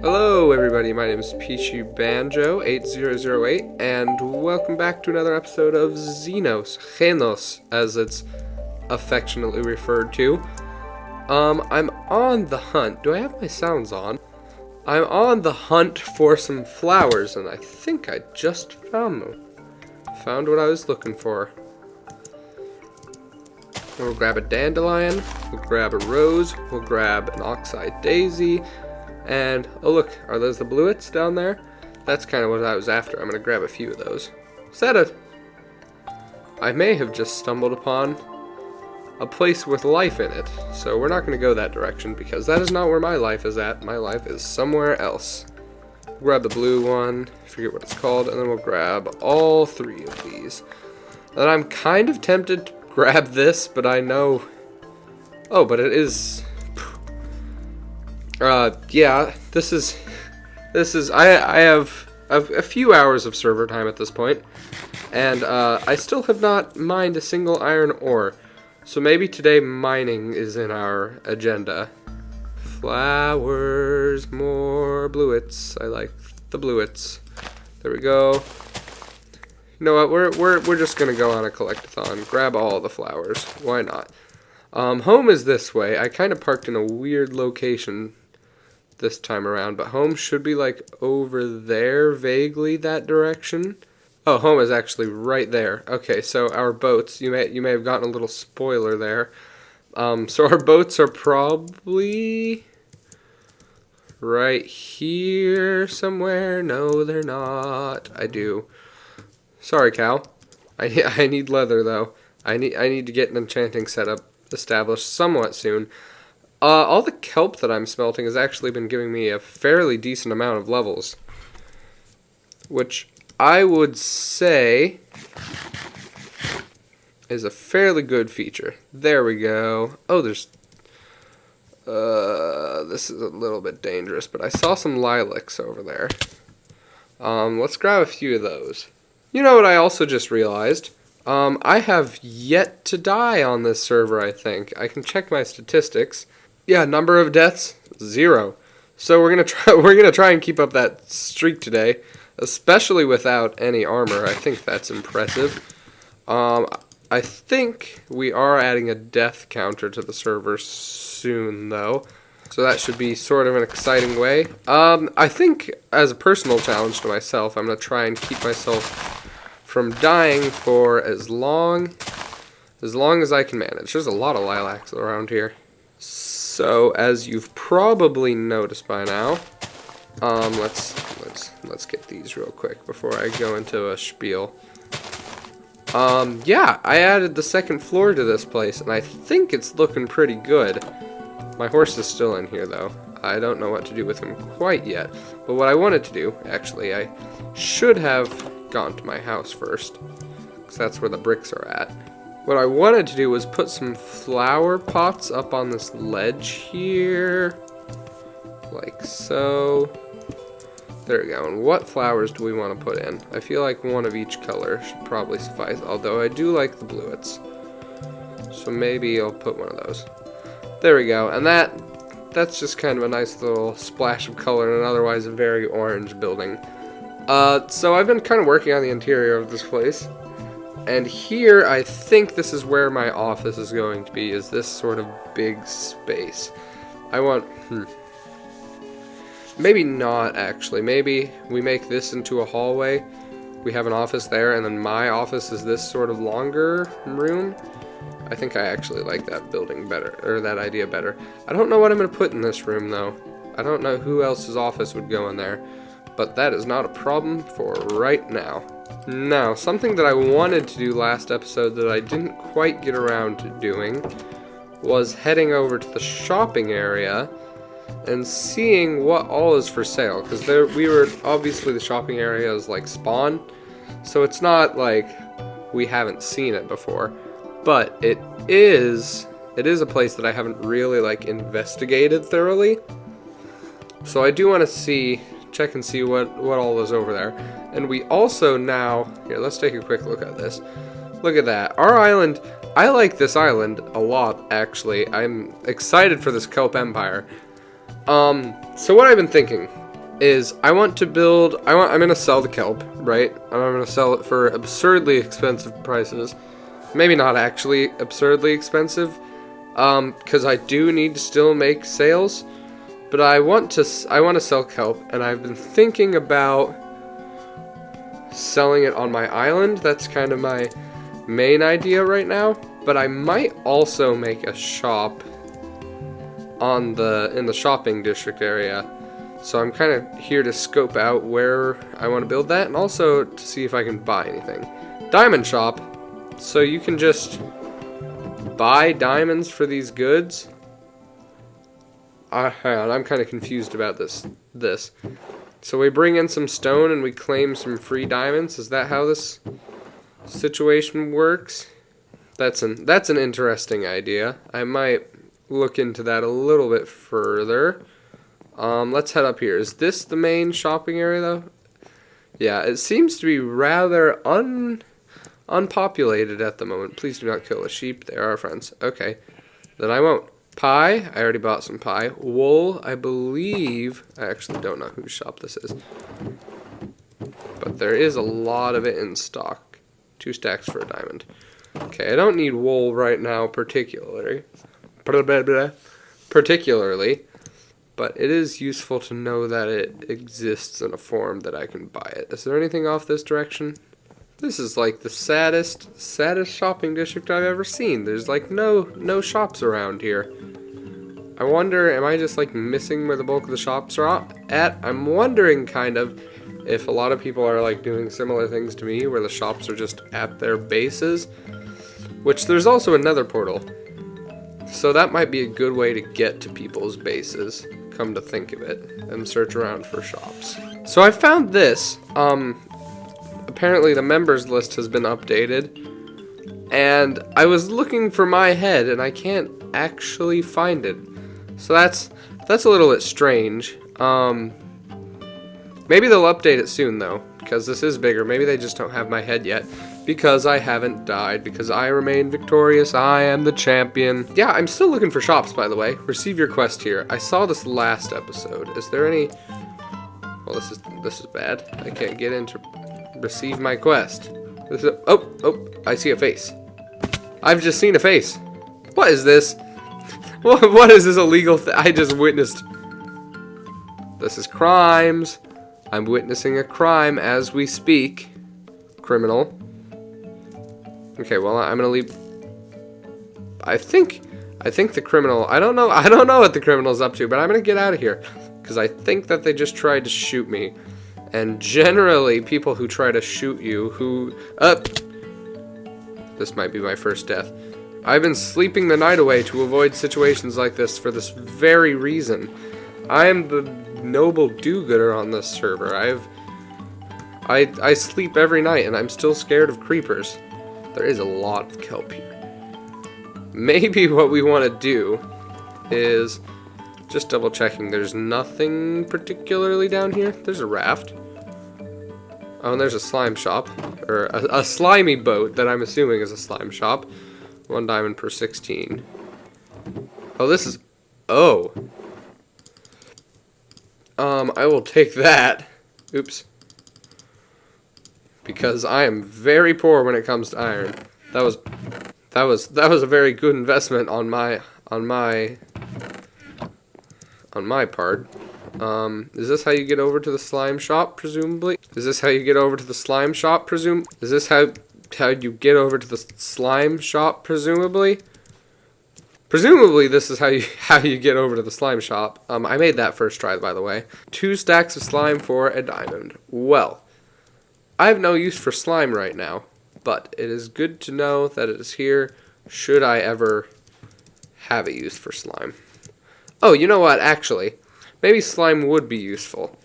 Hello everybody, my name is Pichu8008 and welcome back to another episode of Xenos, as it's affectionately referred to. I'm on the hunt. Do I have my sounds on? I'm on the hunt for some flowers, and I think I just found them. Found what I was looking for. We'll grab a dandelion, we'll grab a rose, we'll grab an oxeye daisy, and oh look, are those the bluets down there? That's kind of what I was after. I'm gonna grab a few of those. Said it! I may have just stumbled upon a place with life in it, so we're not gonna go that direction because that is not where my life is at. My life is somewhere else. We'll grab the blue one, forget what it's called, and then we'll grab all three of these. And I'm kind of tempted to grab this, but I know... Oh, but it is... yeah, this is, I have a few hours of server time at this point, and, I still have not mined a single iron ore, so maybe today mining is in our agenda. Flowers, more bluets, I like the bluets. There we go. You know what, we're just gonna go on a collect-a-thon, grab all the flowers, why not? Home is this way. I kind of parked in a weird location this time around, but home should be like over there, vaguely that direction. Oh, home is actually right there. Okay, so our boats, you may have gotten a little spoiler there. So our boats are probably right here somewhere. No, they're not. I do. Sorry, cow. I need leather though. I need to get an enchanting setup established somewhat soon. All the kelp that I'm smelting has actually been giving me a fairly decent amount of levels, which I would say is a fairly good feature. There we go. Oh, there's... this is a little bit dangerous, but I saw some lilacs over there. Let's grab a few of those. You know what I also just realized? I have yet to die on this server, I think. I can check my statistics. Yeah, number of deaths, 0. So we're gonna try and keep up that streak today, especially without any armor. I think that's impressive. I think we are adding a death counter to the server soon, though. So that should be sort of an exciting way. I think as a personal challenge to myself, I'm gonna try and keep myself from dying for as long as I can manage. There's a lot of lilacs around here. So as you've probably noticed by now, let's get these real quick before I go into a spiel. Yeah, I added the second floor to this place, and I think it's looking pretty good. My horse is still in here though. I don't know what to do with him quite yet. But what I wanted to do, actually, I should have gone to my house first, because that's where the bricks are at. What I wanted to do was put some flower pots up on this ledge here, like so. There we go. And what flowers do we want to put in? I feel like one of each color should probably suffice, although I do like the bluets. So maybe I'll put one of those. There we go. And that's just kind of a nice little splash of color in an otherwise a very orange building. So I've been kind of working on the interior of this place. And here, I think this is where my office is going to be, is this sort of big space. I want... Maybe not, actually. Maybe we make this into a hallway. We have an office there, and then my office is this sort of longer room. I think I actually like that building better, or that idea better. I don't know what I'm going to put in this room, though. I don't know who else's office would go in there. But that is not a problem for right now. Now, something that I wanted to do last episode that I didn't quite get around to doing was heading over to the shopping area and seeing what all is for sale. Because obviously the shopping area is like spawn, so it's not like we haven't seen it before. But it is a place that I haven't really like investigated thoroughly. So I do want to check and see what all is over there. And we also now, here, let's take a quick look at this. Look at that. Our island, I like this island a lot, actually. I'm excited for this kelp empire. So what I've been thinking, is I'm gonna sell the kelp, right? And I'm gonna sell it for absurdly expensive prices. Maybe not actually absurdly expensive, because I do need to still make sales. But I want to sell kelp, and I've been thinking about selling it on my island. That's kind of my main idea right now. But I might also make a shop in the shopping district area. So I'm kind of here to scope out where I want to build that, and also to see if I can buy anything. Diamond shop. So you can just buy diamonds for these goods. Hang on, I'm kind of confused about this. So we bring in some stone and we claim some free diamonds. Is that how this situation works? That's an interesting idea. I might look into that a little bit further. Let's head up here. Is this the main shopping area though? Yeah, it seems to be rather unpopulated at the moment. Please do not kill the sheep. They are our friends. Okay, then I won't. Pie, I already bought some pie. Wool, I believe, I actually don't know whose shop this is, but there is a lot of it in stock. 2 stacks for a diamond. Okay, I don't need wool right now particularly, but it is useful to know that it exists in a form that I can buy it. Is there anything off this direction? This is like the saddest shopping district I've ever seen. There's like no shops around here. I wonder, am I just like missing where the bulk of the shops are at? I'm wondering kind of if a lot of people are like doing similar things to me where the shops are just at their bases, which there's also another portal. So that might be a good way to get to people's bases, come to think of it, and search around for shops. So I found this. Apparently the members list has been updated, and I was looking for my head and I can't actually find it. So that's a little bit strange. Maybe they'll update it soon though, because this is bigger. Maybe they just don't have my head yet, because I haven't died, because I remain victorious. I am the champion. Yeah, I'm still looking for shops, by the way. Receive your quest here. I saw this last episode. Is there any... Well, this is bad. I can't get in to receive my quest. Oh, I see a face. I've just seen a face. What is this? What is this illegal thing I just witnessed? This is crimes. I'm witnessing a crime as we speak. Criminal. Okay, well, I'm gonna leave. I think the criminal. I don't know what the criminal's up to, but I'm gonna get out of here because I think that they just tried to shoot me. And generally, people who try to shoot you, this might be my first death. I've been sleeping the night away to avoid situations like this for this very reason. I am the noble do-gooder on this server. I sleep every night and I'm still scared of creepers. There is a lot of kelp here. Maybe what we want to do is just double checking. There's nothing particularly down here. There's a raft. Oh, and there's a slime shop. Or a slimy boat that I'm assuming is a slime shop. 1 diamond per 16. Oh, this is... Oh. I will take that. Oops. Because I am very poor when it comes to iron. That was a very good investment on my part. Is this how you get over to the slime shop, presumably? Is this how you get over to the slime shop, Is this how you get over to the slime shop, presumably? Presumably, this is how you get over to the slime shop. I made that first try, by the way. 2 stacks of slime for a diamond. Well, I have no use for slime right now, but it is good to know that it is here should I ever have a use for slime. Oh, you know what, actually, maybe slime would be useful,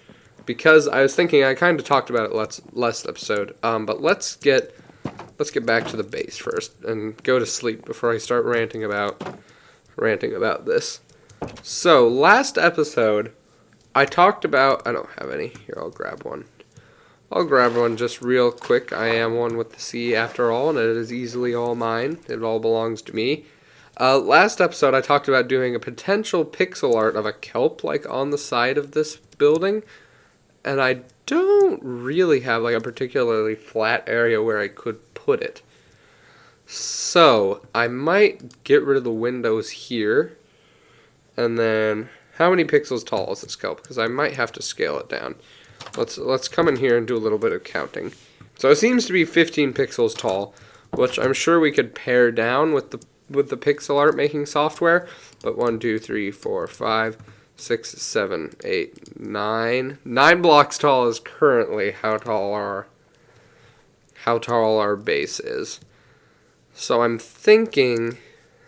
because I was thinking, I kind of talked about it last episode, but let's get back to the base first, and go to sleep before I start ranting about this. So, last episode, I talked about, I don't have any, here, I'll grab one just real quick. I am one with the sea after all, and it is easily all mine. It all belongs to me. Last episode I talked about doing a potential pixel art of a kelp like on the side of this building. and I don't really have like a particularly flat area where I could put it. So I might get rid of the windows here, and then how many pixels tall is this kelp? Because I might have to scale it down. Let's come in here and do a little bit of counting. So it seems to be 15 pixels tall, which I'm sure we could pare down with the pixel art making software. But 1, 2, 3, 4, 5, 6, 7, 8, 9. 9 blocks tall is currently how tall our base is. So I'm thinking,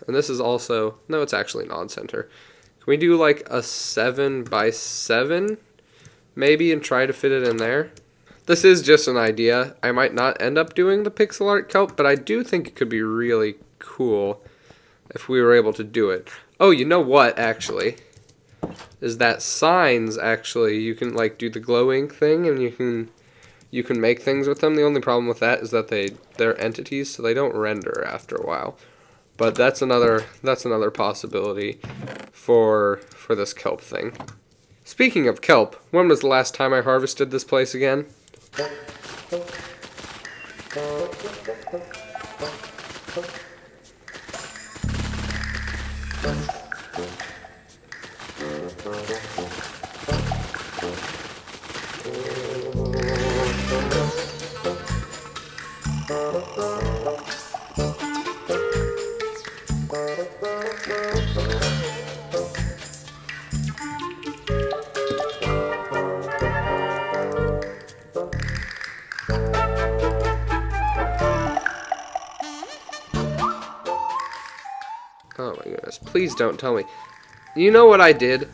and this is also, no, it's actually non-center. Can we do like a 7 by 7 maybe and try to fit it in there? This is just an idea. I might not end up doing the pixel art kelp, but I do think it could be really cool if we were able to do it. Oh, you know what, actually? Is that signs, actually, you can like do the glow ink thing, and you can make things with them. The only problem with that is that they're entities, so they don't render after a while. But that's another possibility for this kelp thing. Speaking of kelp, when was the last time I harvested this place again? Oh my goodness, please don't tell me. You know what I did?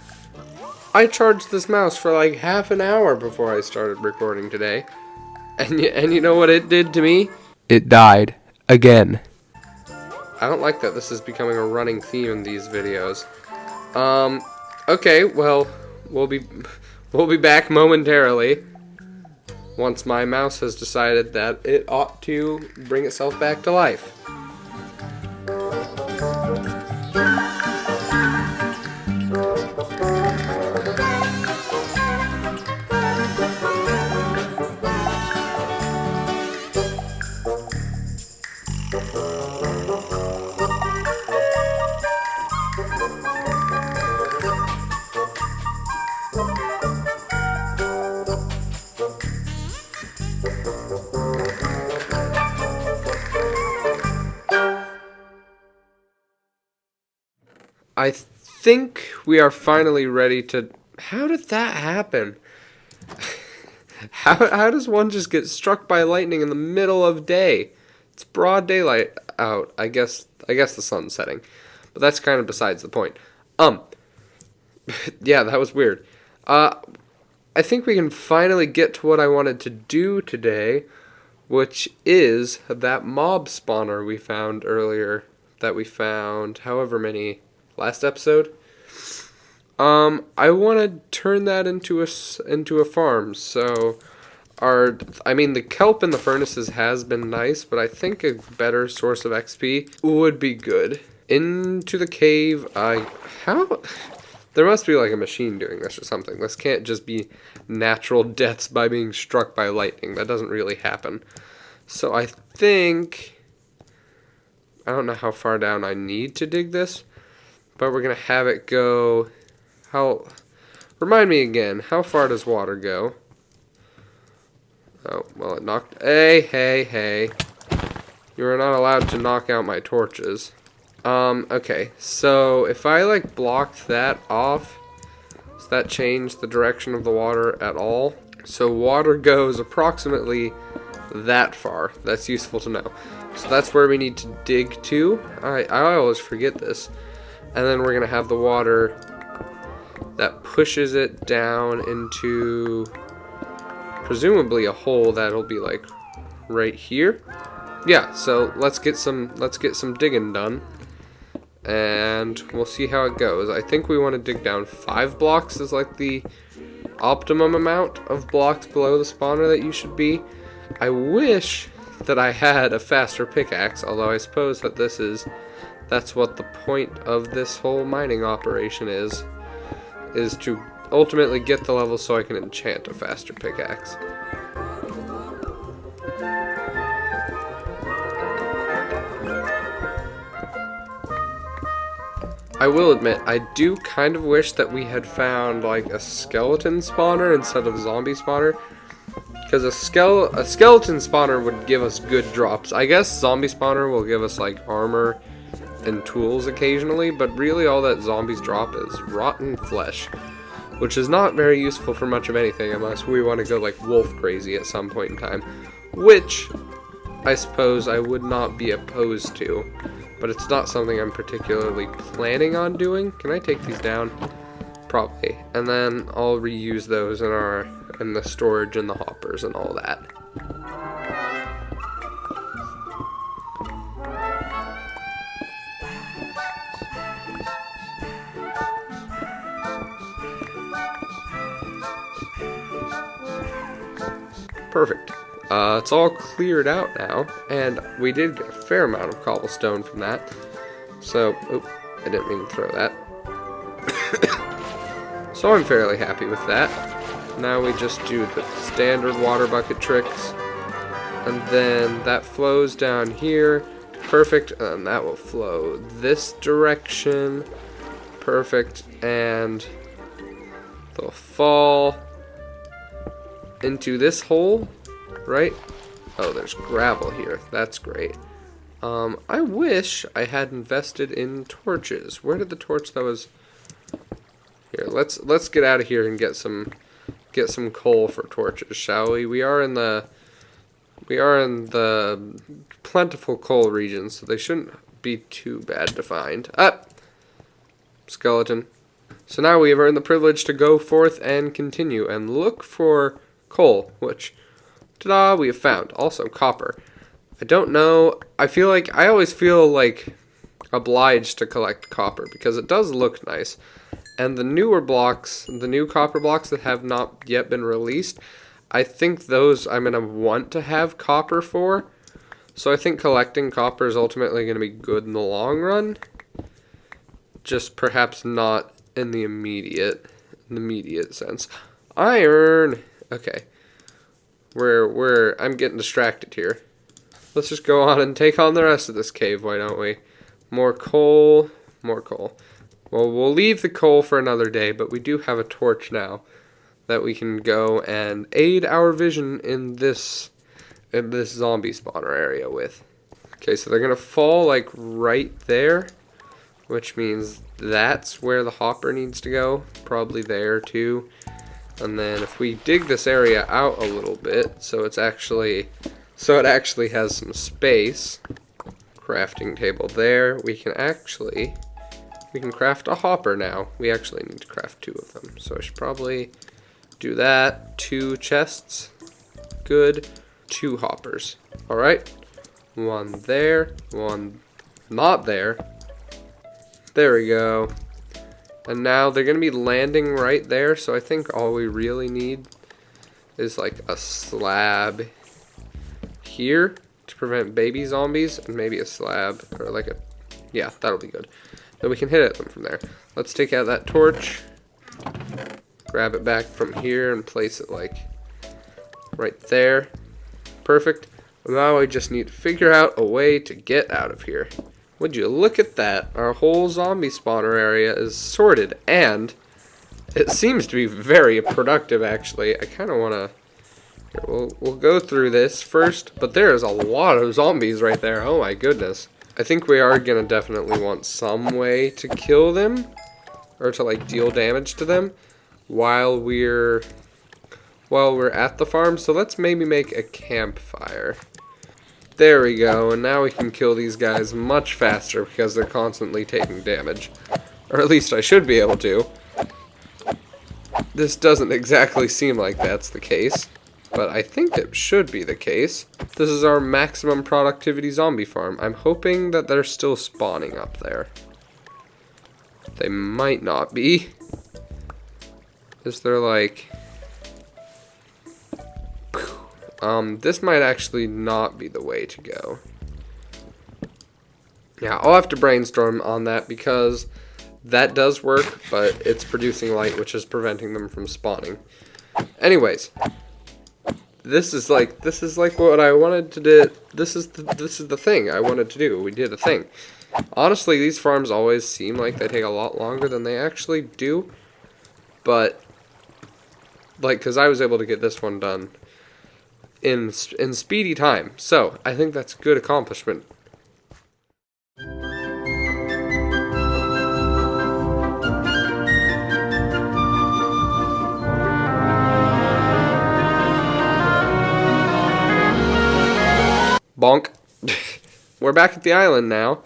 I charged this mouse for like half an hour before I started recording today. And you know what it did to me? It died. Again. I don't like that this is becoming a running theme in these videos. Okay, well, we'll be back momentarily. Once my mouse has decided that it ought to bring itself back to life. I think we are finally ready to... How did that happen? How does one just get struck by lightning in the middle of day? It's broad daylight out. I guess the sun's setting. But that's kind of besides the point. Yeah, that was weird. I think we can finally get to what I wanted to do today, which is that mob spawner we found earlier. That we found however many... last episode. I want to turn that into a farm. So the kelp in the furnaces has been nice, but I think a better source of XP would be good. Into the cave. There must be like a machine doing this or something. This can't just be natural deaths by being struck by lightning. That doesn't really happen. So I think, I don't know how far down I need to dig this. But we're going to have it go, remind me again, how far does water go? Oh, well it knocked, hey. You are not allowed to knock out my torches. Okay, so if I like block that off, does that change the direction of the water at all? So water goes approximately that far. That's useful to know. So that's where we need to dig to. I always forget this. And then we're going to have the water that pushes it down into presumably a hole that'll be like right here. Yeah, so let's get some digging done. And we'll see how it goes. I think we want to dig down 5 blocks is like the optimum amount of blocks below the spawner that you should be. I wish that I had a faster pickaxe, although I suppose that that's what the point of this whole mining operation is to ultimately get the level so I can enchant a faster pickaxe. I will admit, I do kind of wish that we had found like a skeleton spawner instead of zombie spawner. Because a skeleton spawner would give us good drops. I guess zombie spawner will give us like armor and tools occasionally, but really all that zombies drop is rotten flesh, which is not very useful for much of anything unless we want to go like wolf crazy at some point in time, which I suppose I would not be opposed to, but it's not something I'm particularly planning on doing. Can I take these down? Probably. And then I'll reuse those in the storage and the hoppers and all that. Perfect. It's all cleared out now, and we did get a fair amount of cobblestone from that. So, I didn't mean to throw that. So I'm fairly happy with that. Now we just do the standard water bucket tricks, and then that flows down here. Perfect, and that will flow this direction. Perfect, and they'll fall into this hole, right? Oh, there's gravel here. That's great. I wish I had invested in torches. Where did the torch that was here? Let's get out of here and get some coal for torches, shall we? We are in the plentiful coal region, so they shouldn't be too bad to find. Skeleton. So now we have earned the privilege to go forth and continue and look for coal, which, ta-da, we have found. Also, copper. I don't know. I always feel like obliged to collect copper because it does look nice. And the newer blocks, the new copper blocks that have not yet been released, I think those I'm going to want to have copper for. So I think collecting copper is ultimately going to be good in the long run. Just perhaps not in the immediate sense. Iron! Okay. I'm getting distracted here. Let's just go on and take on the rest of this cave, why don't we? More coal. Well, we'll leave the coal for another day, but we do have a torch now that we can go and aid our vision in this zombie spawner area with. Okay, so they're gonna fall like right there, which means that's where the hopper needs to go. Probably there too. And then if we dig this area out a little bit, so it actually has some space. Crafting table there. We can craft a hopper now. We actually need to craft 2 of them. So I should probably do that. 2 chests. Good. 2 hoppers. Alright. 1 there. 1 not there. There we go. And now they're going to be landing right there. So I think all we really need is like a slab here to prevent baby zombies. And maybe a slab or like yeah, that'll be good. Then we can hit at them from there. Let's take out that torch, grab it back from here and place it like right there. Perfect. Now we just need to figure out a way to get out of here. Would you look at that? Our whole zombie spawner area is sorted, and it seems to be very productive actually. I kind of want to... We'll go through this first, but there is a lot of zombies right there. Oh my goodness. I think we are going to definitely want some way to kill them, or to like deal damage to them while we're at the farm. So let's maybe make a campfire. There we go, and now we can kill these guys much faster because they're constantly taking damage. Or at least I should be able to. This doesn't exactly seem like that's the case, but I think it should be the case. This is our maximum productivity zombie farm. I'm hoping that they're still spawning up there. They might not be. Is there like... this might actually not be the way to go. Yeah, I'll have to brainstorm on that because That does work, but it's producing light, which is preventing them from spawning. Anyways, this is like what I wanted to do. This is the thing I wanted to do. We did a thing. Honestly, these farms always seem like they take a lot longer than they actually do, but like, because I was able to get this one done in speedy time, so I think that's a good accomplishment. Bonk. We're back at the island now.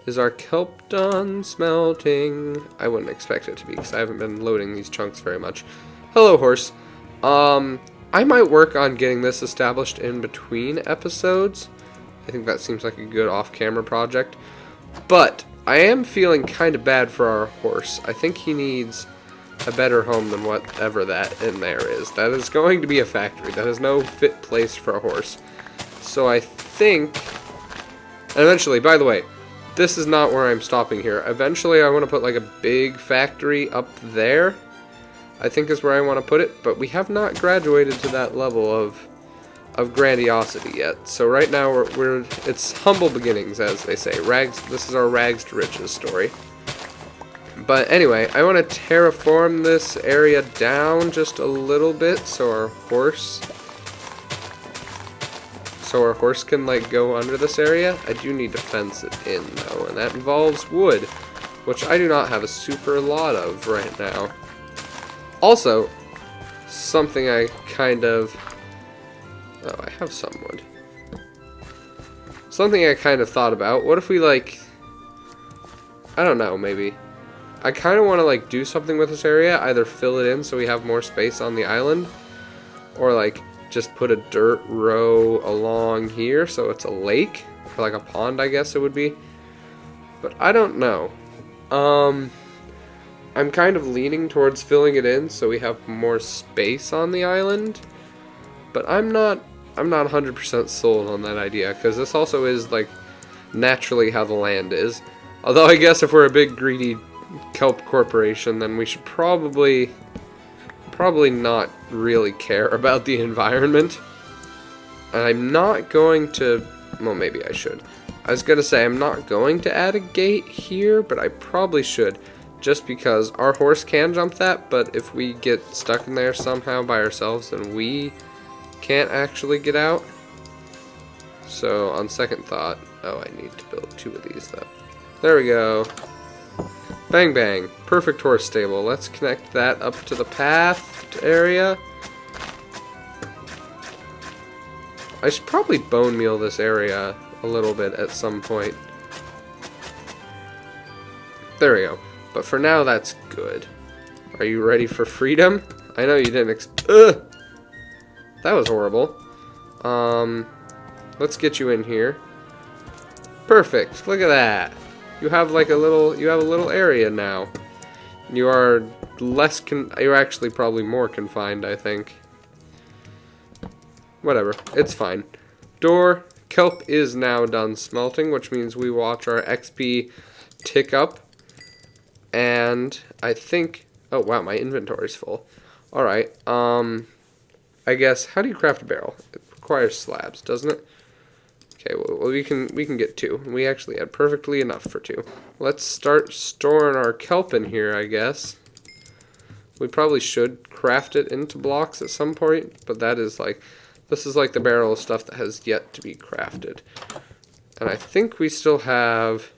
Is our kelp done smelting? I wouldn't expect it to be, because I haven't been loading these chunks very much. Hello, horse. I might work on getting this established in between episodes. I think that seems like a good off-camera project. But I am feeling kind of bad for our horse. I think he needs a better home than whatever that in there is. That is going to be a factory. That is no fit place for a horse. So I think, and eventually, by the way, this is not where I'm stopping here. Eventually, I want to put like a big factory up there, I think is where I want to put it, but we have not graduated to that level of grandiosity yet. So right now, it's humble beginnings, as they say. This is our rags to riches story. But anyway, I want to terraform this area down just a little bit so our horse can like go under this area. I do need to fence it in though, and that involves wood, which I do not have a super lot of right now. Also, something I kind of, I have some wood. Something I kind of thought about, what if we like, I don't know, maybe. I kind of want to like do something with this area, either fill it in so we have more space on the island, or like just put a dirt row along here so it's a lake, or like a pond I guess it would be. But I don't know. I'm kind of leaning towards filling it in so we have more space on the island. But I'm not 100% sold on that idea, because this also is like naturally how the land is. Although I guess if we're a big greedy kelp corporation, then we should probably not really care about the environment. And I'm not going to, well, maybe I should. I was going to say I'm not going to add a gate here, but I probably should, just because our horse can jump that, but if we get stuck in there somehow by ourselves, then we can't actually get out. So on second thought, I need to build 2 of these though. There we go. Bang bang. Perfect horse stable. Let's connect that up to the path area. I should probably bone meal this area a little bit at some point. There we go. But for now, that's good. Are you ready for freedom? I know you didn't Ugh! That was horrible. Let's get you in here. Perfect. Look at that. You have like a little area now. You are you're actually probably more confined, I think. Whatever, it's fine. Door. Kelp is now done smelting, which means we watch our XP tick up. And I think, oh wow, my inventory's full. Alright, I guess, how do you craft a barrel? It requires slabs, doesn't it? Okay, well we can get 2. We actually had perfectly enough for 2. Let's start storing our kelp in here, I guess. We probably should craft it into blocks at some point, but this is like the barrel of stuff that has yet to be crafted. And I think we still have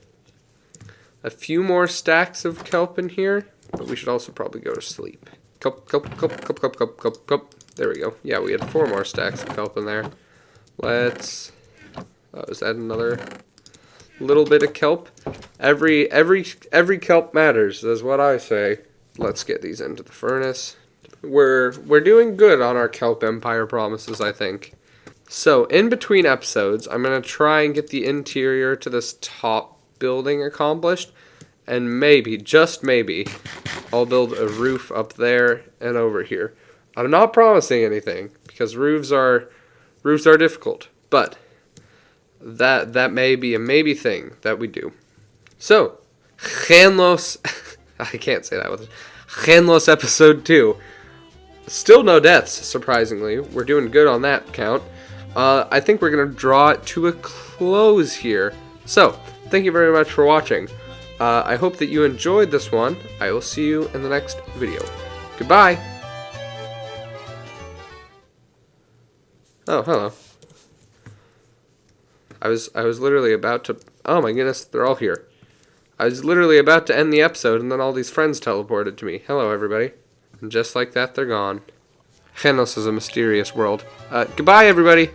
a few more stacks of kelp in here, but we should also probably go to sleep. Kelp, kelp, kelp, kelp, kelp, kelp, kelp, kelp. There we go. Yeah, we had 4 more stacks of kelp in there. Let's... is that another little bit of kelp? Every kelp matters, is what I say. Let's get these into the furnace. We're doing good on our kelp empire promises, I think. So, in between episodes, I'm going to try and get the interior to this top building accomplished. And maybe, just maybe, I'll build a roof up there and over here. I'm not promising anything, because roofs are difficult. But that may be a maybe thing that we do. So, Xenos... I can't say that with it. Xenos episode 2. Still no deaths, surprisingly. We're doing good on that count. I think we're going to draw it to a close here. So, thank you very much for watching. I hope that you enjoyed this one. I will see you in the next video. Goodbye! Oh, hello. I was literally about to... Oh my goodness, they're all here. I was literally about to end the episode, and then all these friends teleported to me. Hello, everybody. And just like that, they're gone. Xenos is a mysterious world. Goodbye, everybody!